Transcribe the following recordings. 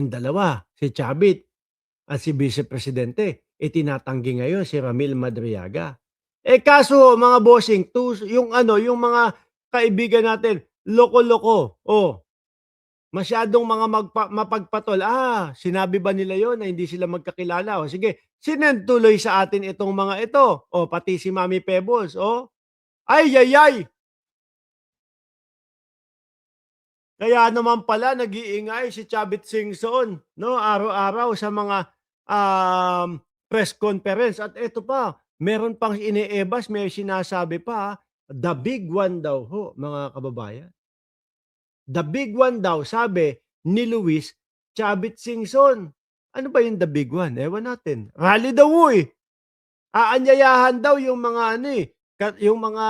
Yung dalawa, si Chavit at si Vice Presidente, tinatanggi ngayon si Ramil Madriaga. Kaso mga bossing, yung ano, yung mga kaibigan natin, loko-loko. Masyadong mga mapagpatol. Sinabi ba nila yon na hindi sila magkakilala? O sige, sinend tuloy sa atin itong mga ito. Pati si Mami Pebbles. Ay, ay, ay! Kaya naman pala nag-iingay si Chavit Singson, no, araw-araw sa mga press conference. At ito pa, meron pang iniebas, may sinasabi pa, the big one daw ho, mga kababayan. The big one daw, sabi ni Luis Chavit Singson. Ano ba yung the big one? Ewan natin. Rally daw eh. Aanyayahan daw yung mga ano yung mga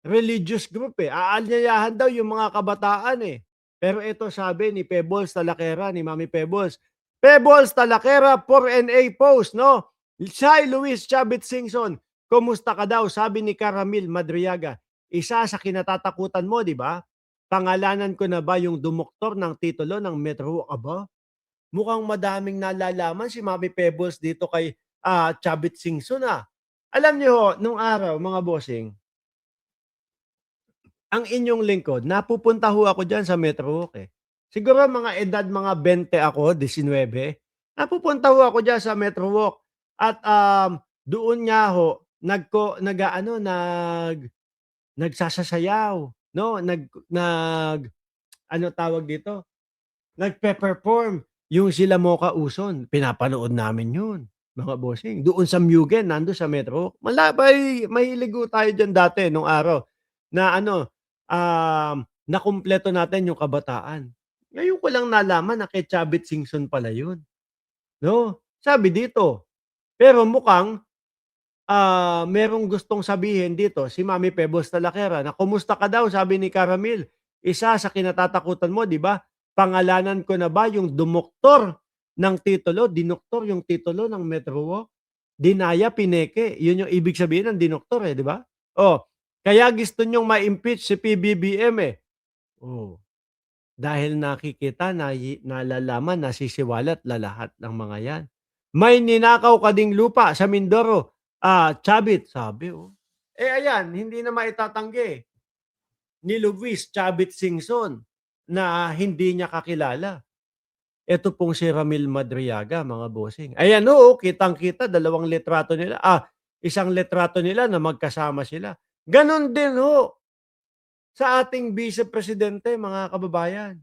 religious group Aanyayahan daw yung mga kabataan Pero ito sabi ni Pebbles Talakera, ni Mami Pebbles. Pebbles Talakera 4NA post, no? Shy Luis Chavit Singson, kumusta ka daw? Sabi ni Caramil Madriaga. Isa sa kinatatakutan mo, di ba? Pangalanan ko na ba yung dumoktor ng titulo ng Metro? Aba, mukhang madaming nalalaman si Mami Pebbles dito kay Chavit Singson Alam niyo ho, nung araw, mga bossing, ang inyong lingkod, napupunta ho ako diyan sa Metro Walk Siguro mga edad mga 20 ako, 19, napupunta ho ako diyan sa Metro Walk at doon nga ho nagsasayaw, no? Ano tawag dito? Nagpe-perform yung sila Mocha Uson, pinapanood namin yun, mga bossing. Doon sa Mugen, nando'n sa Metro. Mahilig ho tayo diyan dati nung araw na ano, nakumpleto natin yung kabataan. Ngayon ko lang nalaman na kay Chavit Singson pala yun, 'no? Sabi dito, pero mukhang, merong gustong sabihin dito si Mami Pebbles Talakera na, "Kumusta ka daw?" Sabi ni Caramil, "Isa sa kinatatakutan mo, 'di ba? Pangalanan ko na ba yung dumoktor ng titulo, dinoktor yung titulo ng Metro Walk? Dinaya, pineke." Yun yung ibig sabihin ng dinoktor 'di ba? Kaya gusto niyong ma-impeach si PBBM Oh, dahil nakikita, nalalaman, nasisiwalat lahat ng mga 'yan. "May ninakaw ka ding lupa sa Mindoro, Chavit," sabi ayan, hindi na maitatanggi ni Luis Chavit Singson na hindi niya kakilala. Ito pong si Ramil Madriaga, mga bossing. Ayan kitang-kita dalawang litrato nila, isang litrato nila na magkasama sila. Gano'n din sa ating Vice Presidente, mga kababayan.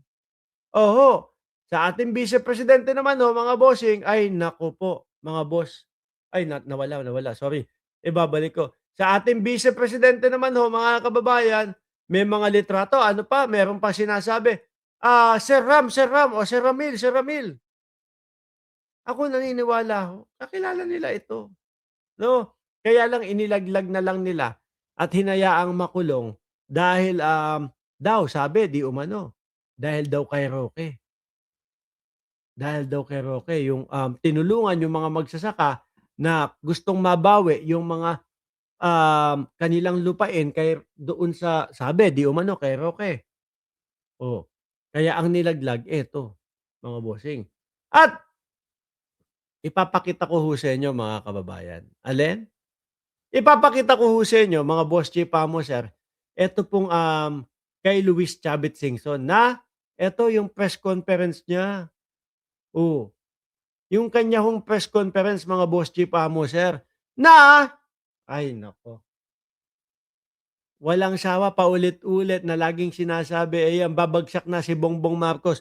Sa ating Vice Presidente naman mga bossing, ay naku po, mga boss. Ay nawala, sorry. Ibabalik ko. Sa ating Vice Presidente naman mga kababayan, may mga litrato, ano pa, meron pa sinasabi, Sir Ram o Sir Ramil, Sir Ramil. Ako naniniwala kakilala nila ito, 'no? Kaya lang inilaglag na lang nila at hinayaang makulong dahil, daw sabi di umano, dahil daw kay Roque. Dahil daw kay Roque yung, tinulungan yung mga magsasaka na gustong mabawi yung mga, kanilang lupain doon sa sabi di umano kay Roque. Kaya ang nilaglag eto, mga bossing. At ipapakita ko sa inyo, mga kababayan. Alin? Ipapakita ko sa inyo, mga boss chief sir, eto pong, kay Luis Chavit Singson na eto yung press conference niya. Yung kanya press conference, mga boss chief sir, na ay naku, walang sawa, paulit-ulit na laging sinasabi, ayan, babagsak na si Bongbong Marcos.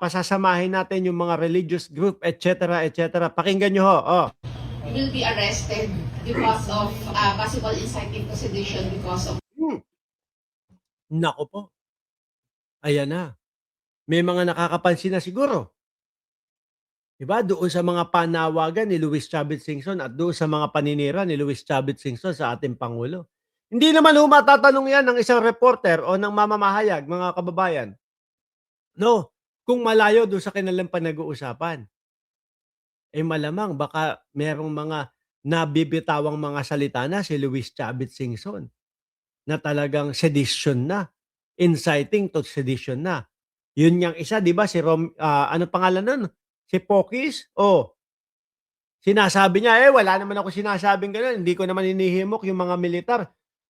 Pasasamahin natin yung mga religious group, et cetera. Pakinggan nyo will be arrested because of possible inciting to sedition because of... Naku po. Ayan na. May mga nakakapansin na siguro. Diba? Doon sa mga panawagan ni Luis Chavit Singson at doon sa mga paninira ni Luis Chavit Singson sa ating Pangulo. Hindi naman matatanong yan ng isang reporter o ng mamamahayag, mga kababayan. No, kung malayo doon sa kanilang pinag-uusapan. Malamang baka merong mga nabibitawang mga salita na si Luis Chavit Singson na talagang sedition na, inciting to sedition na. Yun ngang isa 'di ba si ano pangalan nun? Si Pokis, oh, sinasabi niya, "Eh, wala naman akong sinasabing gano'n, hindi ko naman hinihimok yung mga militar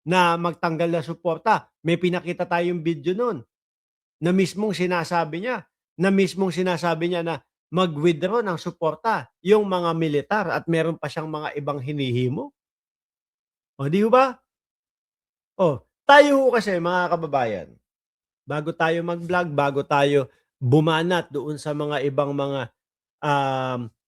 na magtanggal ng suporta." May pinakita tayong video nun na mismong sinasabi niya na mag-withdraw ng suporta yung mga militar at meron pa siyang mga ibang hinihimok. Oh, 'di ho ba? Oh, tayo ho kasi mga kababayan, bago tayo mag-vlog, bago tayo bumanat doon sa mga ibang mga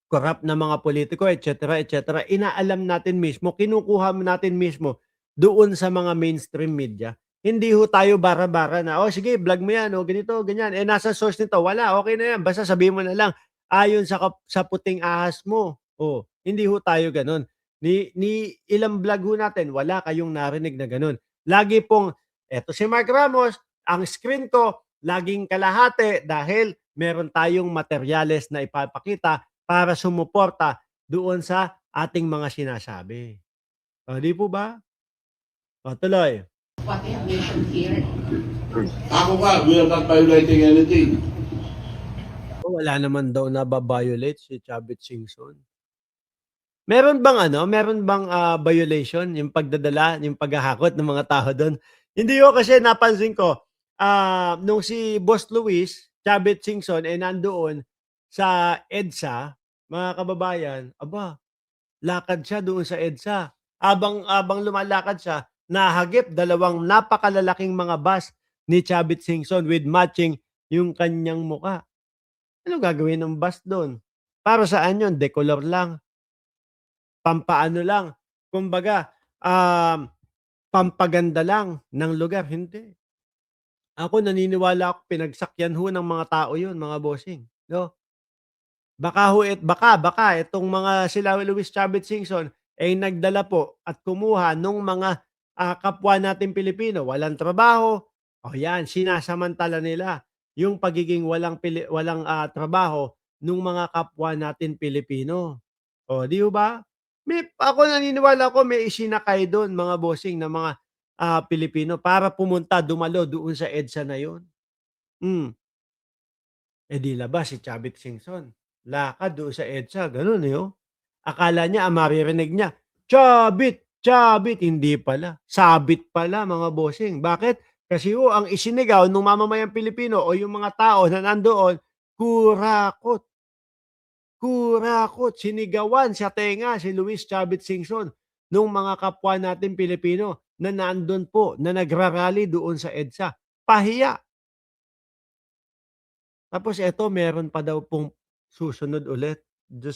corrupt na mga politiko et cetera, inaalam natin mismo, kinukuha natin mismo doon sa mga mainstream media. Hindi ho tayo bara-bara na, "Oh, sige vlog mo 'yan, oh, ganito, ganyan. Eh, nasa source nito, wala, okey na 'yan, basta sabihin mo na lang, ayon sa sa puting ahas mo." Oh, hindi ho tayo gano'n. Ni ilang vlog ho natin, wala kayong narinig na gano'n. Lagi pong, "Eto si Mark Ramos, ang screen ko laging kalahati dahil meron tayong materyales na ipapakita para sumuporta doon sa ating mga sinasabi." Oh, 'di po ba? Oh, tuloy. What we have mentioned here. Ako nga, we are not violating anything. Oh, wala naman daw naba-violate si Chavit Singson. Meron bang, violation yung pagdadala, yung paghahakot ng mga tao dun? Hindi ko kasi napansin ko, nung si Boss Luis Chavit Singson, eh, nandoon sa EDSA, mga kababayan, aba, lakad siya doon sa EDSA. Habang lumalakad siya, nahagip dalawang napakalalaking mga bus ni Chavit Singson with matching yung kanyang muka. Anong gagawin ng bus dun? Para saan yun? Decolor lang, pampaano lang, kumbaga, pampaganda lang ng lugar, hindi. Ako naniniwala ako pinagsakyan ho ng mga tao yun, mga bossing, 'no? Baka itong mga sila Luis Chavez Singson ay nagdala po at kumuha nung mga, kapwa nating Pilipino walang trabaho, o yan sinasamantala nila yung pagiging walang, trabaho nung mga kapwa natin Pilipino. O 'di ho ba? Ako naniniwala ako may isinakay dun mga bossing na mga, Pilipino para pumunta dumalo doon sa EDSA na yun. Hmm. Eh, di labas si Chavit Singson, lakad doon sa EDSA gano'n, eh, oh. Akala niya ang maririnig niya, "Chavit, Chavit!" Hindi pala, sabit pala mga bossing. Bakit? Kasi ho ang isinigaw nung mamamayang Pilipino o yung mga tao na nandoon, kurakot, kurakot. Sinigawan sa tenga si Luis Chavit Singson nung mga kapwa natin Pilipino na nandun po, na nagra-rally doon sa EDSA. Pahiya. Tapos eto meron pa daw pong susunod ulit. Diyos